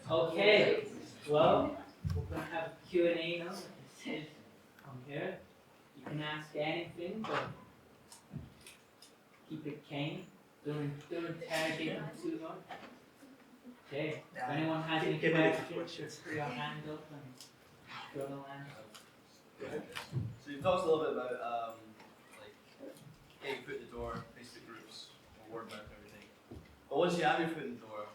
Okay, well, we're going to have a Q&A now. Like I said, come here. You can ask anything, but keep it keen. Don't interrogate them too much. Okay, if anyone has any questions, just put your hand up and John will answer. So you've talked a little bit about like getting foot in the door, Facebook groups, or word mouth and everything. But once you have your foot in the door,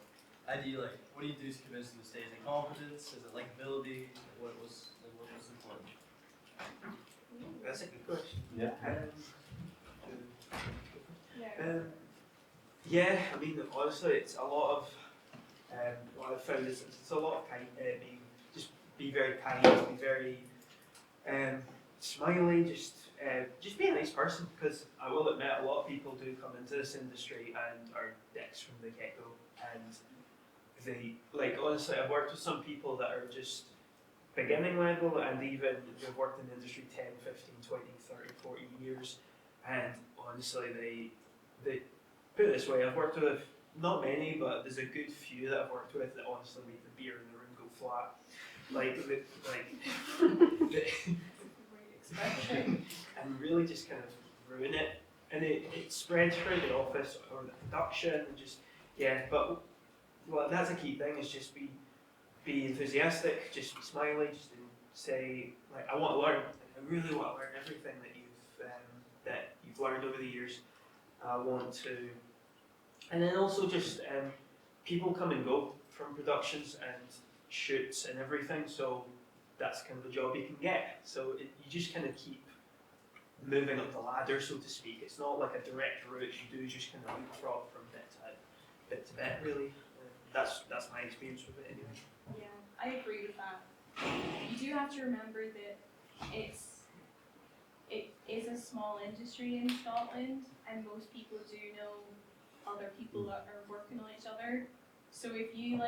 how do you what do you do to convince them to stay? Is it confidence? Is it likability? What's important? That's a good question. Yeah. Yeah, I mean, honestly, it's a lot of, what I've found is it's a lot of kind, be very kind, be very smiley, just be a nice person, because I will admit a lot of people do come into this industry and are dicks from the get-go, and they, honestly, I've worked with some people that are just beginning level and even they've worked in the industry 10, 15, 20, 30, 40 years, and honestly, they put it this way, I've worked with not many, but there's a good few that I've worked with that honestly make the beer in the room go flat. And really just kind of ruin it. And it spreads through the office or the production and just, but well, that's a key thing, is just be enthusiastic, just be smiley, just say, I want to learn, I really want to learn everything that you've learned over the years. I want to, and then also just people come and go from productions and shoots and everything, so that's kind of the job you can get. So you just kind of keep moving up the ladder, so to speak. It's not like a direct route, you do just kind of leapfrog from bit to bit, really. That's my experience with it anyway. Yeah, I agree with that. You do have to remember that it is a small industry in Scotland, and most people do know other people that are working on each other. So if you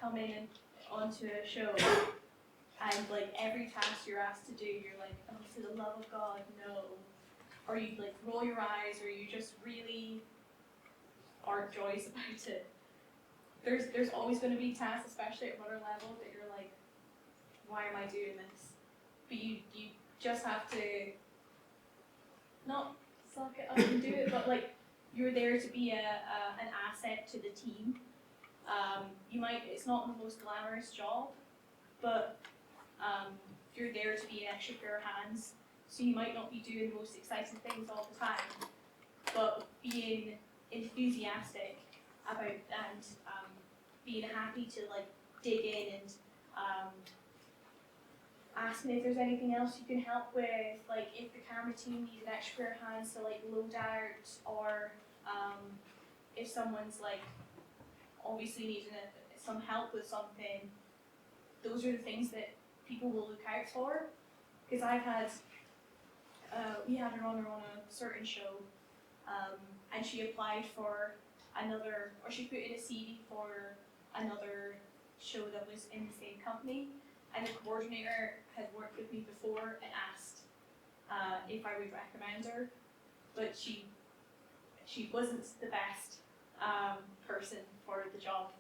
come in and onto a show and every task you're asked to do, you're like, oh, for the love of God, no. Or you roll your eyes, or you just really aren't joyous about it. There's always going to be tasks, especially at runner level, that you're like, why am I doing this? But you just have to not suck it up and do it, but you're there to be an asset to the team. It's not the most glamorous job, but you're there to be an extra pair of hands, so you might not be doing the most exciting things all the time, but being enthusiastic about and being happy to dig in and asking if there's anything else you can help with, if the camera team needs an extra pair of hands to load out, or if someone's obviously needing some help with something. Those are the things that people will look out for. Because we had a runner on a certain show, and she applied for she put in a CV for another show that was in the same company, and the coordinator had worked with me before and asked if I would recommend her, but she wasn't the best person for the job,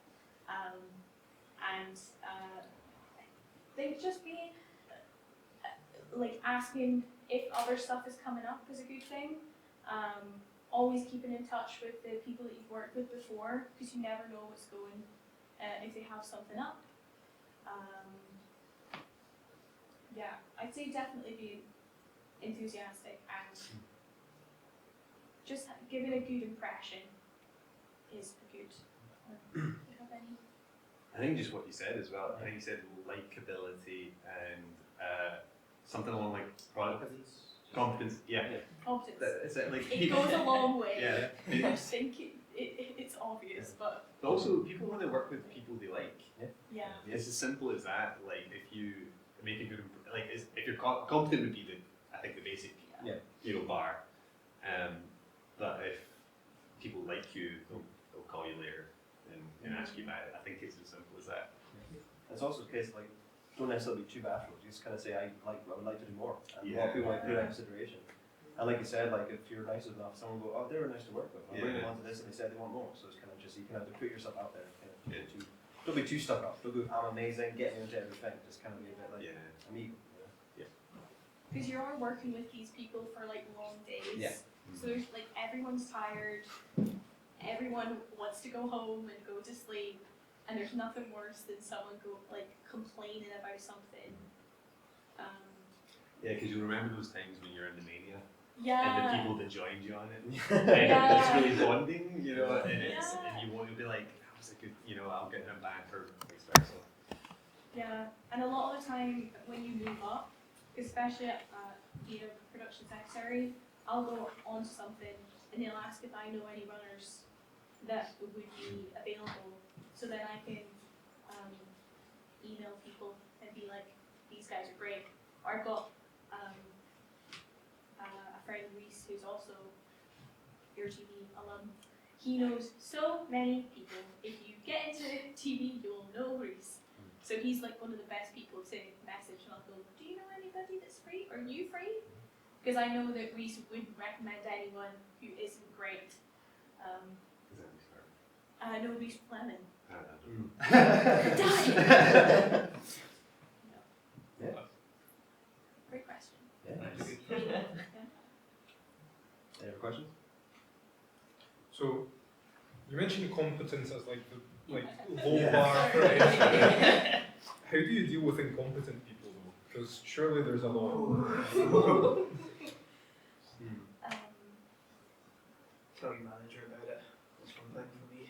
and I think just being asking if other stuff is coming up is a good thing. Always keeping in touch with the people that you've worked with before, because you never know what's going, if they have something up. I'd say definitely be enthusiastic and just giving a good impression is good. Do you have any? I think just what you said as well. I think you said likability and something along competence. Yeah. Competence. It goes a long way. Yeah. I think it's obvious, but also people want to work with people they like. Yeah. It's as simple as that. If you make a good, if you're competent would be I think the basic, bar. But if people like you, they'll call you later and ask you about it. I think it's as simple as that. It's also the case don't necessarily be too bashful. You just kind of say I would like to do more, and more people might put that in consideration. And like you said, if you're nice enough, someone will go, oh, they were nice to work with. I'll bring them onto this, and they said they want more. So it's kind of just you kind of have to put yourself out there. don't be too stuck up. Don't go, I'm amazing, get me into everything. Just kind of be a bit like, Yeah. I'm equal. Because you are working with these people for like long days. Yeah. So there's like everyone's tired, everyone wants to go home and go to sleep, and there's nothing worse than someone complaining about something. Yeah, because you remember those times when you're in the mania and the Yeah. people that joined you on it. And Yeah. it's really bonding, you know, and you want to be like, that was a good, you know, I'll get them back or vice versa. Yeah, and a lot of the time when you move up, especially at the production secretary, I'll go on to something and they'll ask if I know any runners that would be available, so then I can email people and be like, these guys are great. Or I've got a friend, Reese, who's also AirTV alum. He knows so many people. If you get into TV, you'll know Reese. So he's like one of the best people to message, and I'll go, do you know anybody that's free? Are you free? Because I know that Reese wouldn't recommend anyone who isn't great. Is that fair? I know Reese Fleming. Yeah. Great question. Yeah. Nice. Yeah. Any other questions? So, you mentioned competence as like the low Yeah. bar for entry. How do you deal with incompetent people though? Because surely there's a lot. Tell your manager about it. That's one thing for me.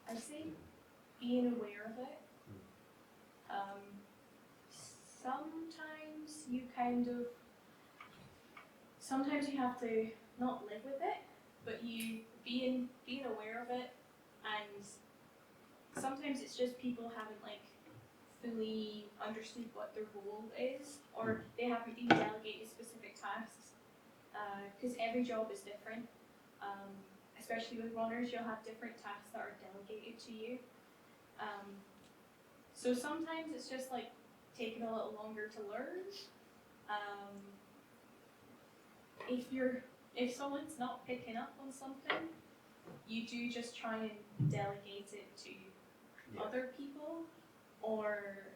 I say being aware of it. Sometimes you have to not live with it, but you being aware of it, and sometimes it's just people haven't like fully understood what their role is, or they haven't been delegated specific tasks, because every job is different. Especially with runners, you'll have different tasks that are delegated to you. So sometimes it's just like taking a little longer to learn. If someone's not picking up on something, you do just try and delegate it to other people, or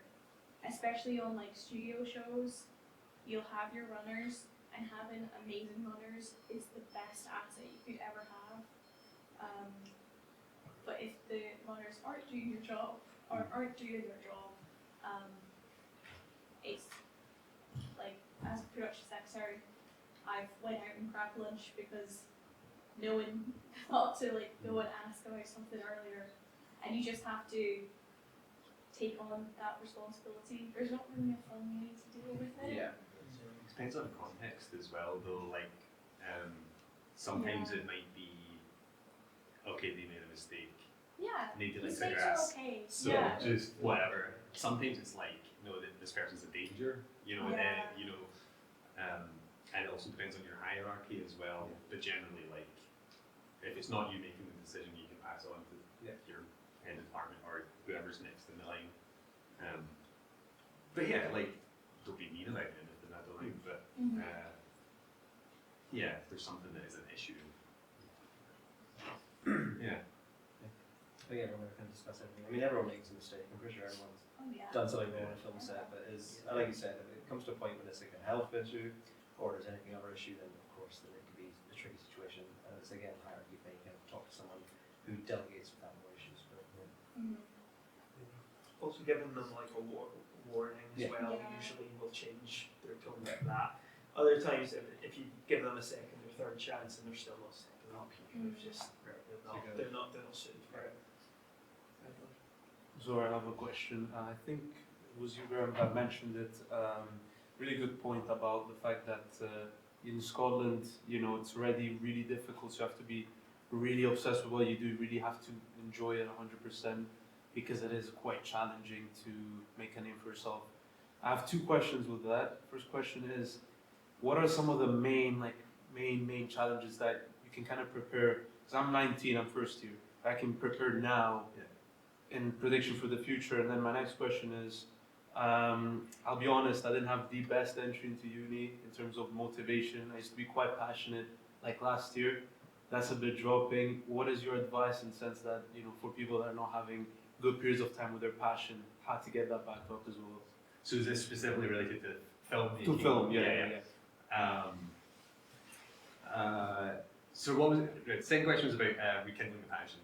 especially on like studio shows, you'll have your runners, and having amazing runners is the best asset you could ever have. But if the runners aren't doing your job or aren't doing their job, it's like, as a production secretary, I've went out and grabbed lunch because no one thought to like go and ask about something earlier, and you just have to take on that responsibility. There's not really a fun way to deal with it. Yeah. It depends on the context as well, though. Like, sometimes it might be, okay, they made a mistake. Yeah. Need to like Mistakes are progress. okay. So Yeah. just whatever. Sometimes it's like, no, this person's a danger, you know, Yeah. and it also depends on your hierarchy as well. But generally, like, if it's not you making the decision, you can pass on to your head of department or whoever's next in the line. But yeah, like, don't be mean about anything, I don't think. But yeah, if there's something that is an issue. Yeah. I think everyone can discuss everything. I mean, everyone makes a mistake. I'm pretty sure everyone's Oh yeah. done something wrong on a film set, but like you said, if it comes to a point when it's like a health issue or there's anything other issue, then of course then it could be a tricky situation. And it's again a hierarchy thing. You can talk to someone who delegates without more issues. But Also giving them like a warning as Yeah. well. Yeah. Usually will change their tone like that. Other times, if you give them a second or third chance and they're still not stepping up, you kind of just they're not suited for it. So I have a question. I think it was you, Graham, that mentioned it. Really good point about the fact that in Scotland, you know, it's already really difficult. So you have to be really obsessed with what you do. You really have to enjoy it 100% because it is quite challenging to make a name for yourself. I have two questions with that. First question is, what are some of the main challenges that you can kind of prepare? Because I'm 19, I'm first year. I can prepare now in prediction for the future. And then my next question is, I'll be honest, I didn't have the best entry into uni in terms of motivation. I used to be quite passionate, like last year, that's a bit dropping. What is your advice in the sense that, you know, for people that are not having good periods of time with their passion, how to get that back up as well? So is this specifically related to filmmaking? To film, yeah. So what was it? The second question was about rekindling the passion.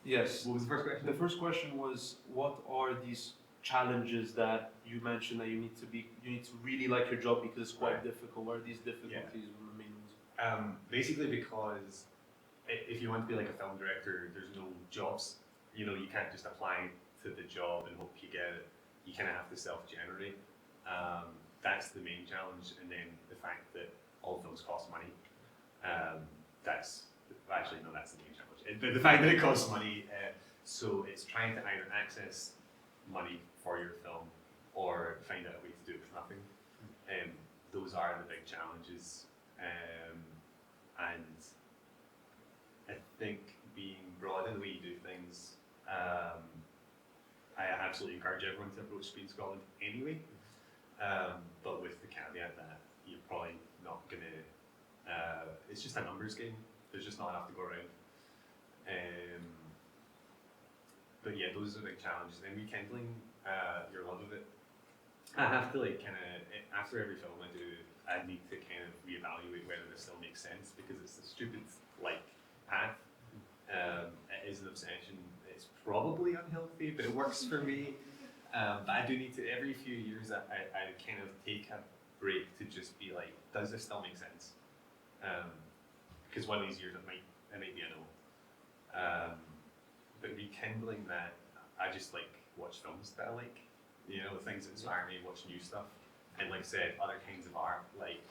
Yes. What was the first question? The first question was, what are these challenges that you mentioned that you need to really like your job because it's quite difficult? What are these difficulties and the main ones? Basically because if you want to be like a film director, there's no jobs. You know, you can't just apply to the job and hope you get it. You kind of have to self-generate. That's the main challenge, and then the fact that all films cost money. That's the main challenge. The fact that it costs money, so it's trying to either access money for your film or find out a way to do it for nothing. Those are the big challenges, and I think being broad in the way you do things. I absolutely encourage everyone to approach Speed Scotland anyway, but with the caveat that you're probably not gonna. It's just a numbers game. There's just not enough to go around. But yeah, those are the big challenges. And rekindling your love of it. I have to after every film I do, I need to kind of reevaluate whether this still makes sense because it's a stupid path. It is an obsession. It's probably unhealthy, but it works for me. But I do need to every few years I kind of take a break to just be like, does this still make sense? Because one of these years it might be a no. But rekindling that, I just watch films that I like, you know, the things that inspire me, watch new stuff, and like I said, other kinds of art. Like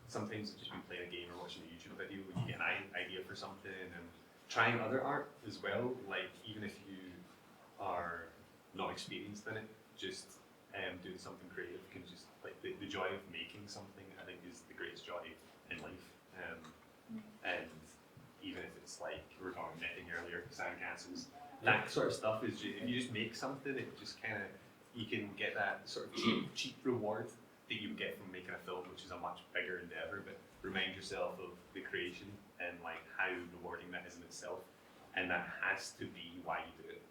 sometimes it's just been playing a game or watching a YouTube video, you get an idea for something, and trying other art as well. Like even if you are not experienced in it, just doing something creative can just the joy of making something. I think is the greatest joy in life. And even if it's we were talking knitting earlier, sandcastles, that sort of stuff is if you just make something, it just you can get that sort of cheap reward that you get from making a film, which is a much bigger endeavor. But remind yourself of the creation and how rewarding that is in itself, and that has to be why you do it.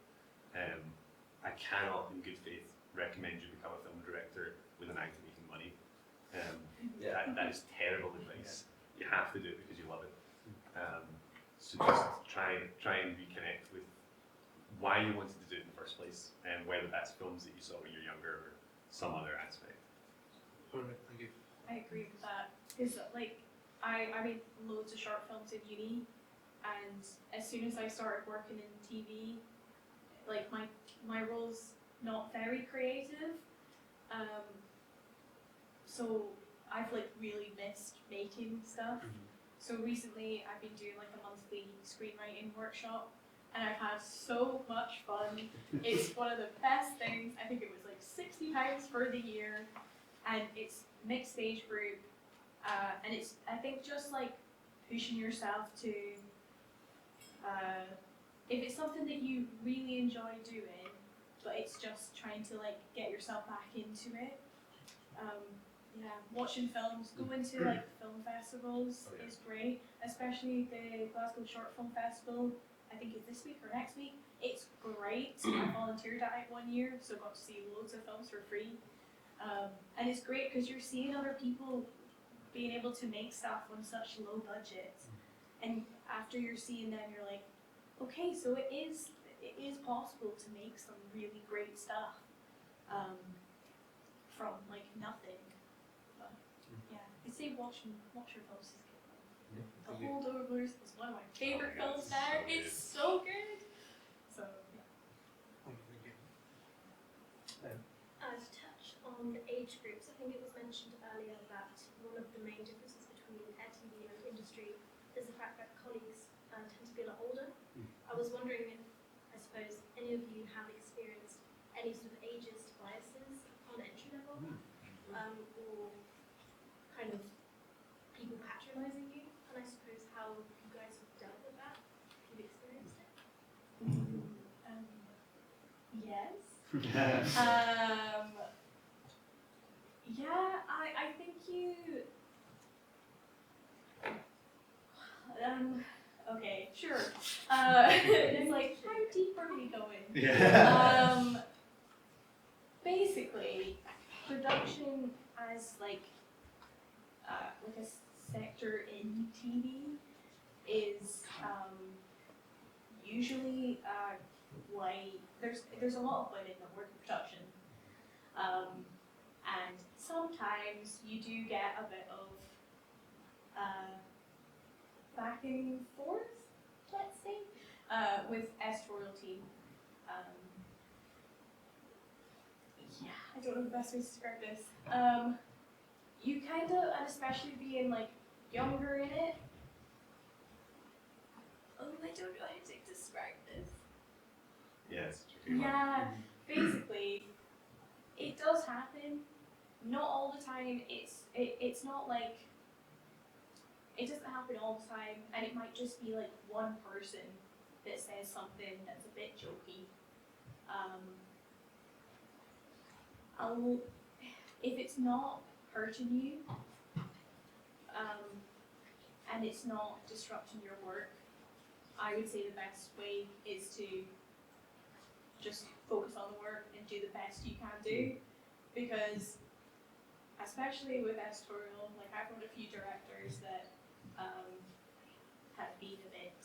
I cannot, in good faith, recommend you become a film director with an eye to making money. That is terrible advice. You have to do it because you love it. So just try and reconnect with why you wanted to do it in the first place, and whether that's films that you saw when you're younger or some other aspect. Perfect, thank you. I agree with that. Because I made loads of short films in uni, and as soon as I started working in TV, my role's not very creative. So I've really missed making stuff. So recently I've been doing a monthly screenwriting workshop, and I've had so much fun. It's one of the best things. I think it was £60 for the year, and it's mixed age group, and it's I think just pushing yourself to if it's something that you really enjoy doing, but it's just trying to get yourself back into it. Watching films, going to film festivals is great, especially the Glasgow Short Film Festival. I think it's this week or next week. It's great. I volunteered at it 1 year, so got to see loads of films for free. And it's great because you're seeing other people being able to make stuff on such low budgets, and after you're seeing them, you're like, okay, so it is possible to make some really great stuff from nothing. But yeah, I'd say watch your films is good. The Holdovers is one of my favorite films there. It's so good. So yeah. Thank you. To touch on the age groups, I think it was mentioned earlier that one of the main differences between AirTV and industry is the fact that colleagues tend to be a lot older. I was wondering if, I suppose, any of you have experienced any sort of ageist biases on entry level, or kind of people patronising you, and I suppose how you guys have dealt with that, if you've experienced it. Yes. Yeah, I think you. Okay, sure. It's like, how deep are we going? Yeah. Basically, production as like a sector in TV is usually white. There's a lot of women that work in production, and sometimes you do get a bit of back and forth, let's say, with editorial team. Yeah, I don't know the best way to describe this. You kind of, and especially being like younger in it. Oh, I don't know how to describe this. Yes. Tricky one. Yeah, basically, it does happen. Not all the time. It's not like it doesn't happen all the time, and it might just be like one person that says something that's a bit jokey. If it's not hurting you, and it's not disrupting your work, I would say the best way is to just focus on the work and do the best you can do, because especially with editorial, like I've known a few directors that have been a bit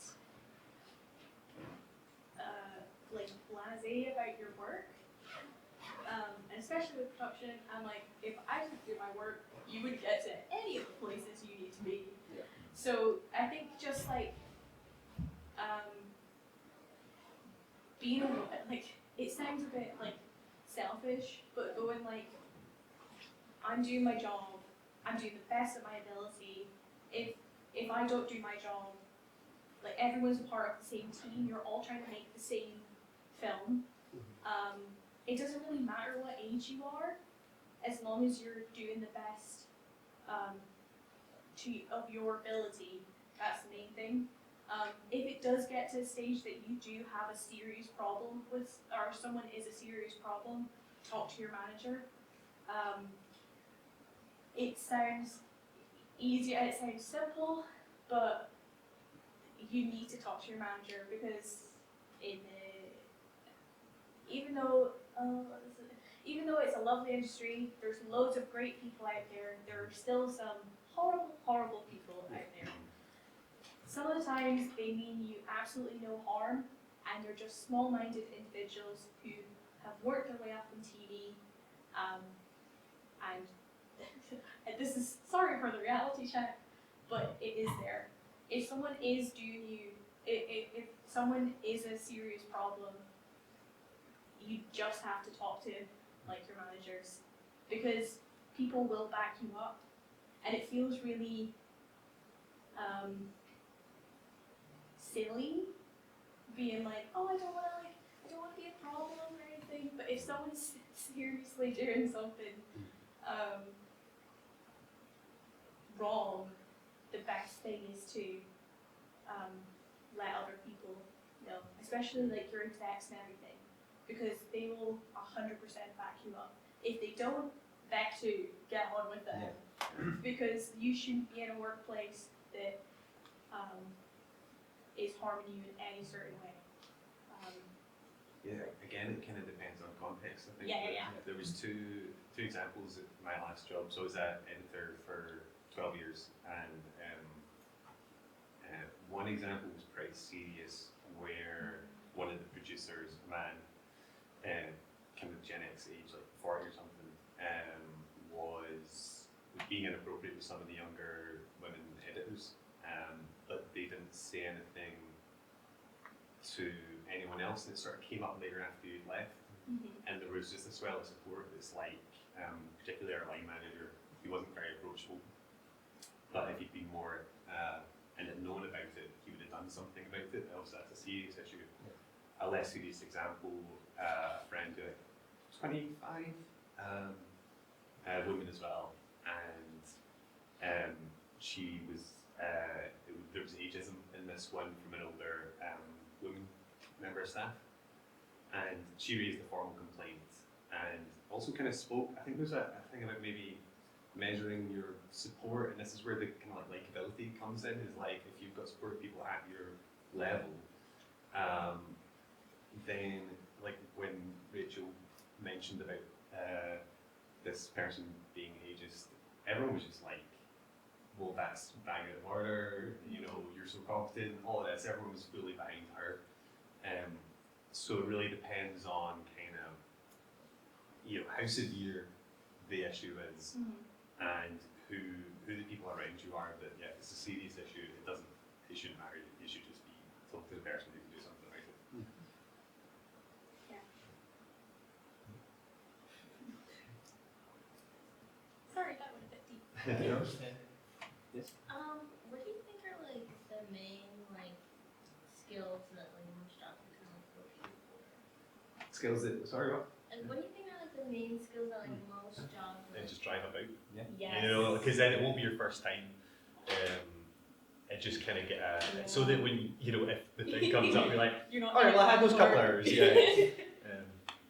like blasé about your work, and especially with production. I'm like, if I didn't do my work, you wouldn't get to any of the places you need to be. Yeah. So I think just like being like, it sounds a bit like selfish, but going like, I'm doing my job, I'm doing the best of my ability. If I don't do my job, like everyone's a part of the same team, you're all trying to make the same film. It doesn't really matter what age you are, as long as you're doing the best of your ability. That's the main thing. If it does get to a stage that you do have a serious problem with, or someone is a serious problem, talk to your manager. It sounds easy and it sounds simple, but you need to talk to your manager, because even though it's a lovely industry, there's loads of great people out there. There are still some horrible people out there. Some of the times they mean you absolutely no harm, and they're just small-minded individuals who have worked their way up in TV, and this is, sorry for the reality check, but it is there. If someone is doing you, if someone is a serious problem, you just have to talk to like your managers, because people will back you up, and it feels really silly being like, oh, I don't want to be a problem or anything. But if someone's seriously doing something wrong, the best thing is to let other people know, especially like your execs and everything, because they will 100% back you up. If they don't, back to get on with them, because you shouldn't be in a workplace that is harming you in any certain way. Yeah, again, it kind of depends on context. I think Yeah. there was two examples at my last job. So I was at editor for 12 years, and one example was pretty serious, where one of the producers, a man, kind of Gen X age, like 40 or something, was being inappropriate with some of the younger women editors, but they didn't say anything to anyone else, and it sort of came up later after you'd left. And there was just a swell of support that's like, particularly our line manager, he wasn't very approachable, but if he'd been more and had known about it, he would have done something about it. Also, that's a serious issue. A less serious example, a friend who was 25, a woman as well, and she was, there was ageism in this one from an older woman member of staff, and she raised a formal complaint and also kind of spoke. I think there's a thing about maybe measuring your support, and this is where the kind of like likability comes in. Is like, if you've got supportive people at your level. Then, like when Rachel mentioned about this person being ageist, everyone was just like, well, that's bang out of order, you know, you're so competent, all of this, everyone was fully behind her. So it really depends on kind of, you know, how severe the issue is and who the people around you are. That yeah, it's a serious issue. It shouldn't matter. You should just be talking to the person who can do something about it. Sorry, that went a bit deep. Yes. What do you think are like the main like skills that like most jobs are kind of looking for? Skills that sorry what? And what do you think are like the main skills that like most jobs And like? just drive about. Yes. You know, because then it won't be your first time. And just kind of get so that when you know if the thing comes up, you're like, You're not. all right, well I had those couple anymore. hours. Yeah.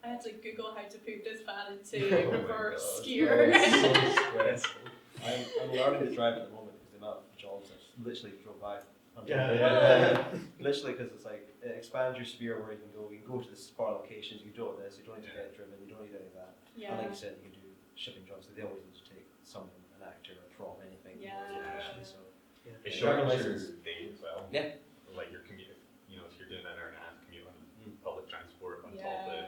I had to Google how to put this van Oh into my reverse God. gear. Stressful. I'm learning to drive at the moment because the amount of jobs I literally drove by. Literally because it's like it expands your sphere where you can go. You can go to the far locations. You can do all this. You don't need to get driven. You don't need any of that. Yeah. And like you said, you can do shipping jobs. They always need to take someone, an actor, a prop, anything. Yeah. So It Driving shortens your license. day as well. Yeah. Like your commute, you know, if you're doing an hour and a half commute on public transport on top of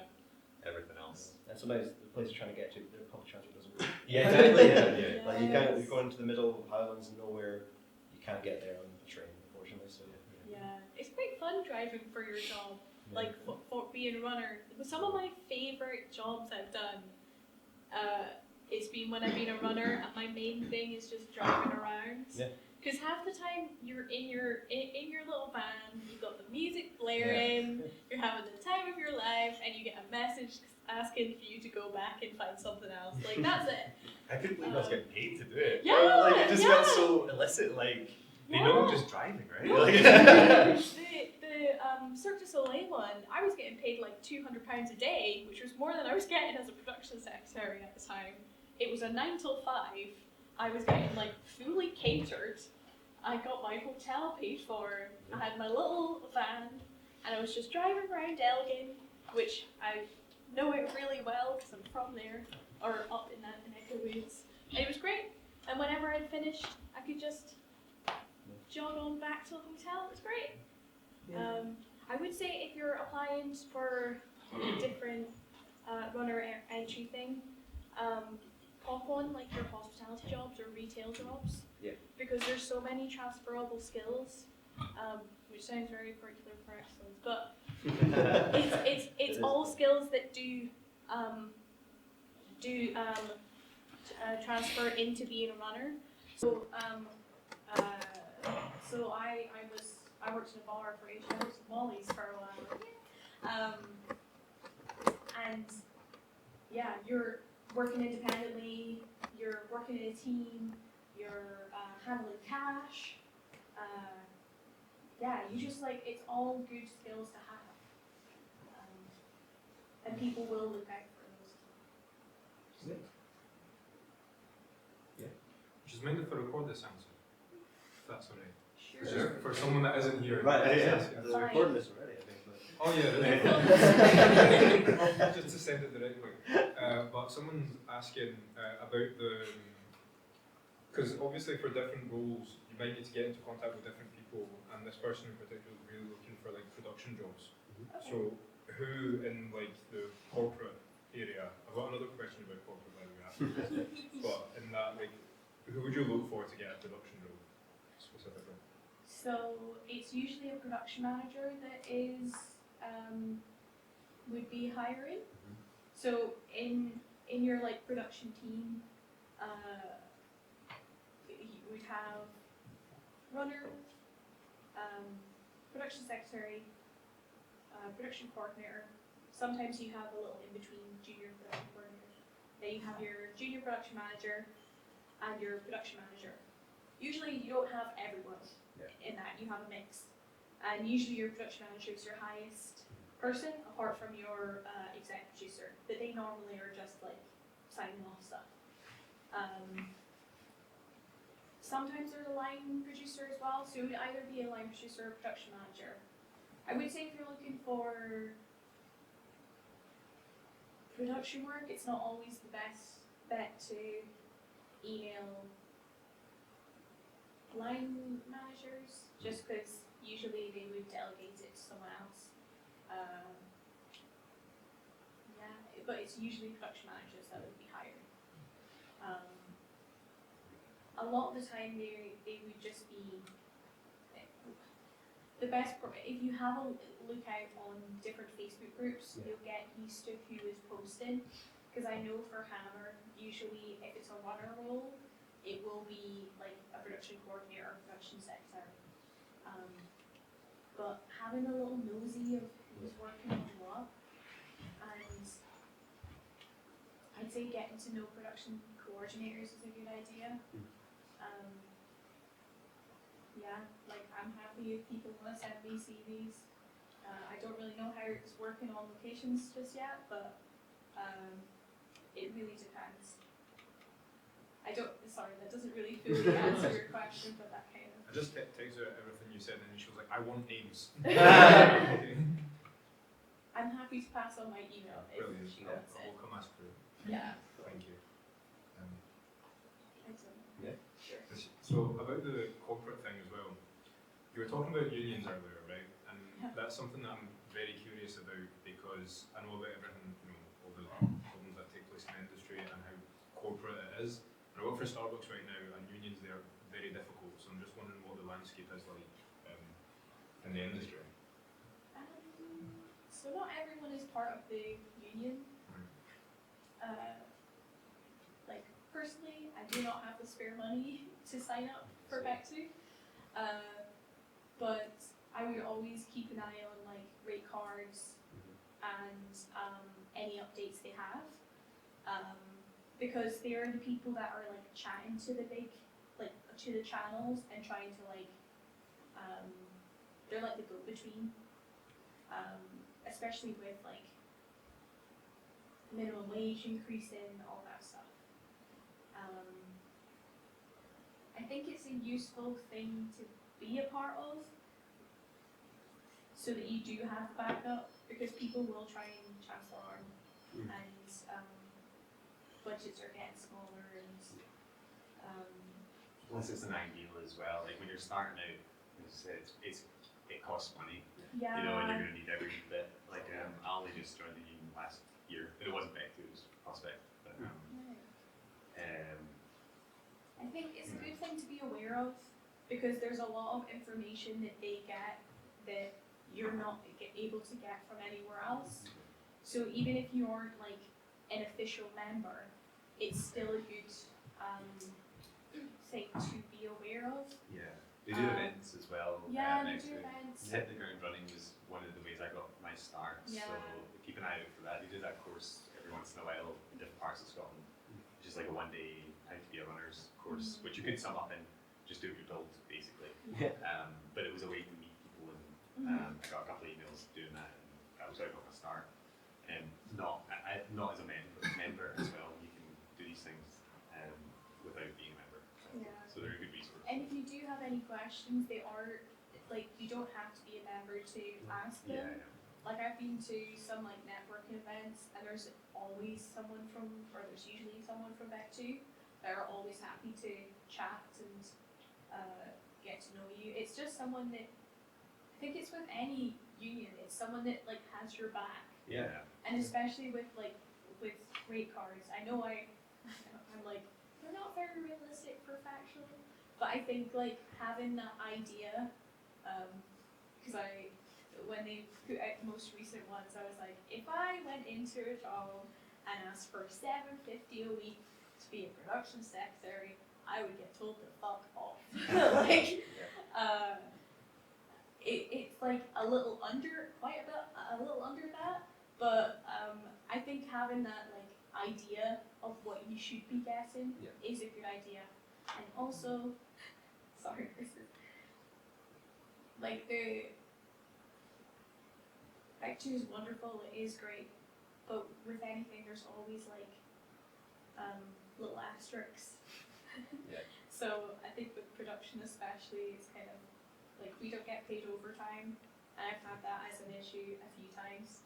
everything else. and sometimes the place you're trying to get to, the public transport doesn't work. Yeah, exactly. Yeah. Like you can't. You go into the middle of Highlands and nowhere. You can't get there on the train, unfortunately. So Yeah, it's quite fun driving for your job. Yeah. Like for being a runner. Some of my favourite jobs I've done, it's been when I've been a runner, and my main thing is just driving around. Yeah. Because half the time you're in your little van, you've got the music blaring, you're having the time of your life, and you get a message asking for you to go back and find something else. Like that's it. I couldn't believe I was getting paid to do it. Yeah, Like it just yeah. felt so illicit. Like they know I'm just driving, right? No, Like, the Cirque du Soleil one, I was getting paid like £200 a day, which was more than I was getting as a production secretary at the time. It was a 9 till 5. I was getting like fully catered. I got my hotel paid for. I had my little van, and I was just driving around Elgin, which I know it really well because I'm from there, or up in that neck of the woods. And it was great. And whenever I'd finished, I could just jog on back to the hotel. It was great. I would say if you're applying for a different runner entry thing, pop on like your hospitality jobs or retail jobs. Yeah. Because there's so many transferable skills, which sounds very curricular for excellence, but it's all skills that do transfer into being a runner. So so I worked in a bar for 8 hours at Molly's for a while. And yeah, you're working independently, you're working in a team, you're handling cash. Yeah, you just like, it's all good skills to have. And people will look out for those. Just mind if I record this answer? If that's alright. Sure. For someone that isn't here. right, Yes, yes. they're recording this already, I think. But Oh yeah, really. Just to send it directly. But someone's asking about the, because obviously for different roles you might need to get into contact with different people, and this person in particular is really looking for like production jobs. Okay. So who in like the corporate area? I've got another question about corporate by the way after this, but in that like, who would you look for to get a production role specifically? So it's usually a production manager that is would be hiring. So in your like production team, we have runner, production secretary, production coordinator. Sometimes you have a little in between junior production coordinator. Then you have your junior production manager and your production manager. Usually you don't have everyone in that, you have a mix. And usually your production manager is your highest person, apart from your exec producer, but they normally are just like signing off stuff. Sometimes there's a line producer as well, so it would either be a line producer or a production manager. I would say if you're looking for production work, it's not always the best bet to email line managers, just because usually they would delegate it to someone else. Yeah, but it's usually production managers that would be hired. A lot of the time they would just be the best. If you have a look out on different Facebook groups, you'll get used to who is posting. Because I know for Hammer, usually if it's a runner role, it will be like a production coordinator or production secretary. But having a little nosy of who's working on what, and I'd say getting to know production coordinators is a good idea. Yeah, like I'm happy if people want to send me CVs. I don't really know how it's working on locations just yet, but it really depends. Sorry, that doesn't really fully answer your question, but that kind of. I just texted her everything you said, and she was like, "I want names." I'm happy to pass on my email if Brilliant. she wants I it. will come ask for it. Yeah. Thank you. Excellent. Yeah. Sure. So about the corporate thing as well, you were talking about unions earlier, right? And that's something that I'm very curious about because I know about everything, all the problems that take place in the industry and how corporate it is. And I work for Starbucks right now, and unions there are very difficult. So I'm just wondering what the landscape is like in the industry. So not everyone is part of the union. Like personally, I do not have the spare money to sign up for Back2. But I would always keep an eye on like rate cards and any updates they have. Because they are the people that are like chatting to the to the channels and trying to they're like the go-between. Especially with like minimum wage increasing, all that stuff. I think it's a useful thing to be a part of, so that you do have backup, because people will try and transform, and budgets are getting smaller, and Plus, it's an ideal as well. Like when you're starting out, it costs money. yeah. And you're going to need every bit. Like I only just joined the union last year, and it wasn't Back2, it was Prospect. But I think it's a good thing to be aware of, because there's a lot of information that they get that you're not able to get from anywhere else. So even if you aren't like an official member, it's still a good thing to be aware of. yeah, they do events as well. Yeah, they next do week. events. Hit the ground running was one of the ways I got my start. Yeah. So keep an eye out for that. They do that course every once in a while in different parts of Scotland. Which is like a one-day how to be a runner's course, which you could sum up in just do what you're told, basically. Yeah. But it was a way to meet people, and I got a couple of emails doing that, and that was how I got my start. And not as a member as well. You can do these things without being a member. Yeah. So they're a good resource. And if you do have any questions, they are like, you don't have to be a member to ask them. Yeah. Like I've been to some like networking events, and there's usually someone from Back2 that are always happy to chat and get to know you. It's just someone that, I think it's with any union, it's someone that like has your back. Yeah. And especially with rate cards, I know I'm like, they're not very realistic for factual, but I think like having that idea, because when they put out the most recent ones, I was like, if I went into a job and asked for $750 a week to be a production secretary, I would get told to fuck off. Like, it's like a little under that, but I think having that like idea of what you should be getting is a good idea. And also, sorry, this is like the Back2 is wonderful, it is great, but with anything there's always like little asterisks. Yeah. So I think with production especially, it's kind of like we don't get paid overtime, and I've had that as an issue a few times.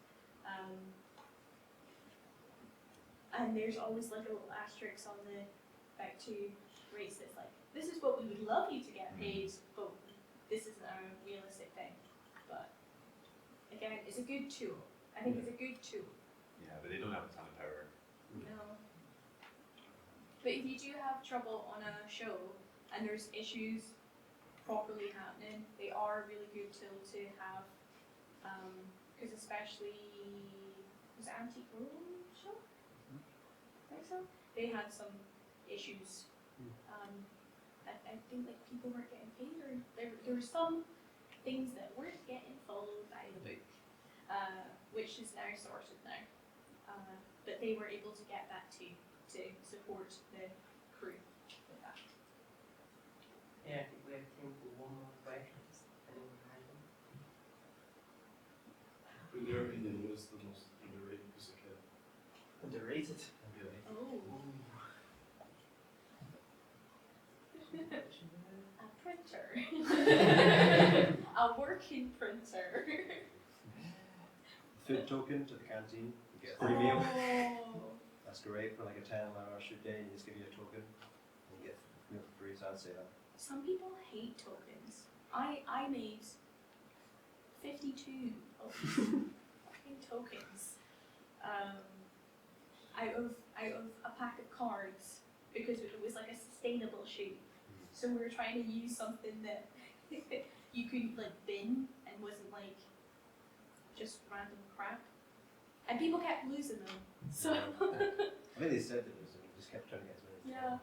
And there's always like a little asterisk on the back two rates that's like, this is what we would love you to get paid, but this isn't a realistic thing. But again, it's a good tool. I think it's a good tool. Yeah, but they don't have a ton of power. No. But if you do have trouble on a show and there's issues properly happening, they are a really good tool to have. Because especially, was it Antique Room show? I think so. They had some issues. I think like people weren't getting paid, or there were some things that weren't getting followed by the book, which is now sorted now. But they were able to get that to support the crew with that. Yeah, I think we have time for one more question. Anyone has one? In your opinion, what is the most underrated piece of kit? Underrated. Oh. A printer. A working printer. Food token to the canteen, you get a free meal. Oh. That's great for like a 10-11 hour shoot day, and you just give you a token, and you get meal for free, so I'd say that. Some people hate tokens. I made 52 of these fucking tokens out of a pack of cards because it was like a sustainable shoot. So we were trying to use something that you couldn't like bin and wasn't like just random crap. And people kept losing them. So I think they said it was, and we just kept trying to get as many. yeah.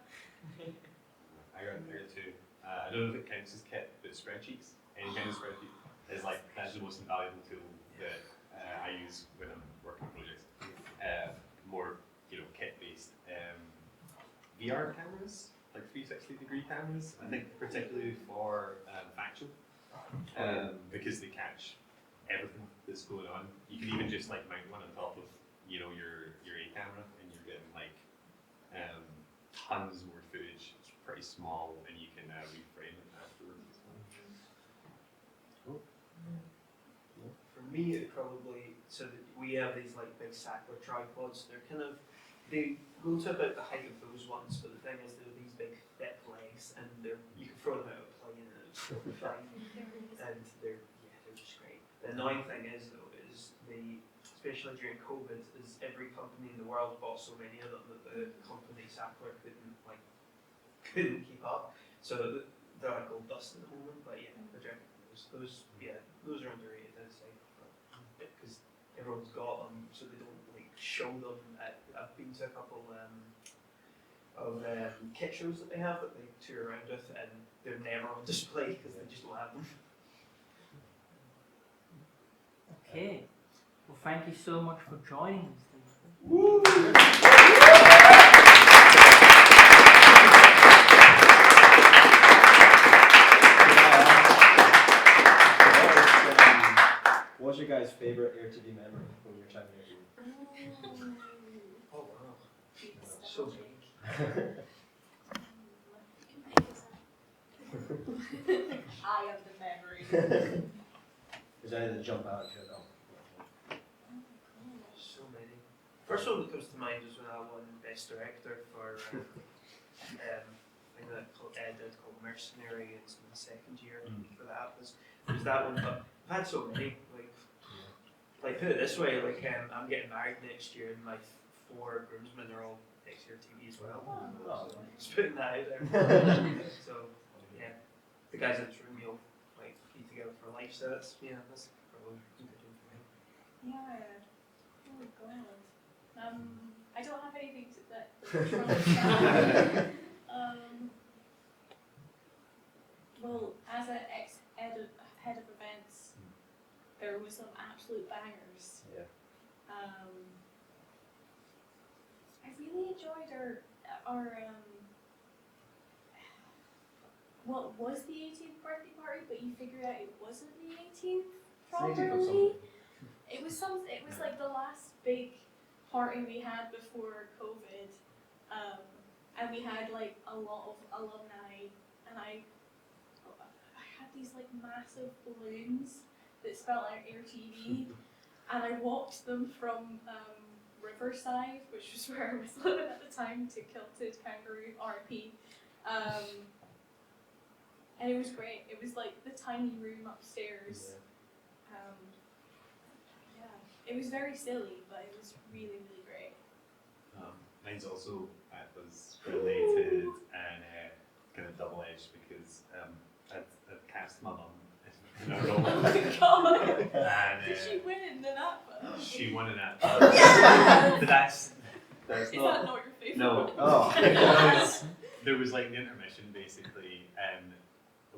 I got two. I don't know if it counts as kit, but spreadsheets, any kind of spreadsheet, is like, that's the most invaluable tool that I use when I'm working on projects. More, kit-based. VR cameras, like 360-degree cameras, I think particularly for factual, because they catch everything that's going on. You can even just like mount one on top of, your A camera, and you're getting like tons more footage. It's pretty small, and you can reframe it afterwards as well. Cool. For me, it probably, so that we have these like big Sackler tripods. They go to about the height of those ones, but the thing is they're these big thick legs, and you can throw them out of a plane and it's still fine. And they're just great. The annoying thing is though, especially during COVID, is every company in the world bought so many of them that the company Sackler couldn't keep up. So they're like gold dust at the moment, but yeah, they're drinking those are underrated, I'd say, because everyone's got them, so they don't like show them. I've been to a couple of kit shows that they have that they tour around with, and they're never on display because they just don't have them. Okay. Well, thank you so much for joining us. Woo! What's your guys' favorite AirTV memory from your time in AirTV? Oh wow, so big. I am the memory. Is there anything that jump out at you? So many. First one that comes to mind is when I won Best Director for a thing that did called Mercenary. It's my second year for that. Was that one, but I've had so many. Like put it this way, I'm getting married next year, and my 4 groomsmen are all ex-AirTV as well. Oh. So just putting that out there. So yeah, the guys in this room, you'll be together for life. So that's probably a good one for me. Yeah. Oh god. I don't have anything that well, as an ex-head of events, there was some absolute bangers. Yeah. I really enjoyed our what was the 18th birthday party, but you figured out it wasn't the 18th properly. It was like the last big party we had before COVID, and we had like a lot of alumni, and I had these like massive balloons that spelled out AirTV, and I walked them from Riverside, which was where I was living at the time, to Kilted Kangaroo RP. And it was great. It was like the tiny room upstairs. Yeah, it was very silly, but it was really, really great. Mine's also was related and kind of double-edged because I'd cast my mum in a role. Oh my god! And, Did she win in the NAPA? She won an app. Yes! But that's Is not. that not your favourite? No. Oh. There was like the intermission basically, and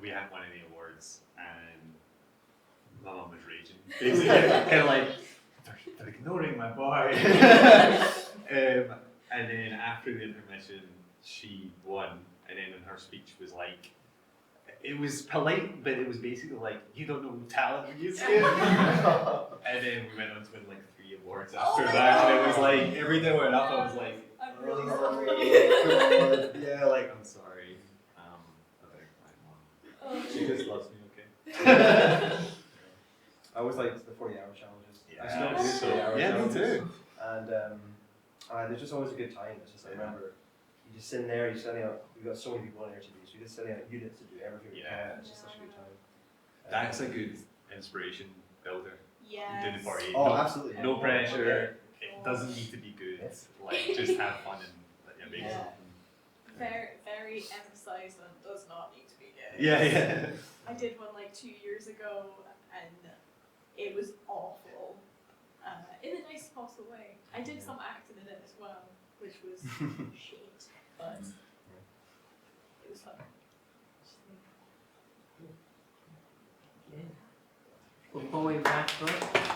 we hadn't won any awards, and my mum was raging. Basically, kind of like, they're ignoring my boy. And then after the intermission, she won, and then in her speech was like, it was polite, but it was basically like, you don't know talent when you see it. And then we went on to win like 3 awards after that, and it was like, every day I went up, I was like, I'm really God, yeah, like, I'm sorry. About my mom. She just loves me, okay? I always liked the 40-hour challenges. I Yeah, still do 40-hour yeah, me challenges. too. And there's just always a good time. It's just, I remember, you just sitting there, you're sending out, we've got so many people on AirTV, so you're just sending out units to do everything we Yeah. can. It's just such a good time. That's a good inspiration builder. Yes. Do the party. Oh, no, absolutely. no pressure. It doesn't need to be good. Like, just have fun and make Yeah. something. Very emphasised on does not need to be good. Yeah, yeah. I did one like 2 years ago, and it was awful. In the nicest possible way. I did some acting in it as well, which was shit, but it was fun. Before we wrap up,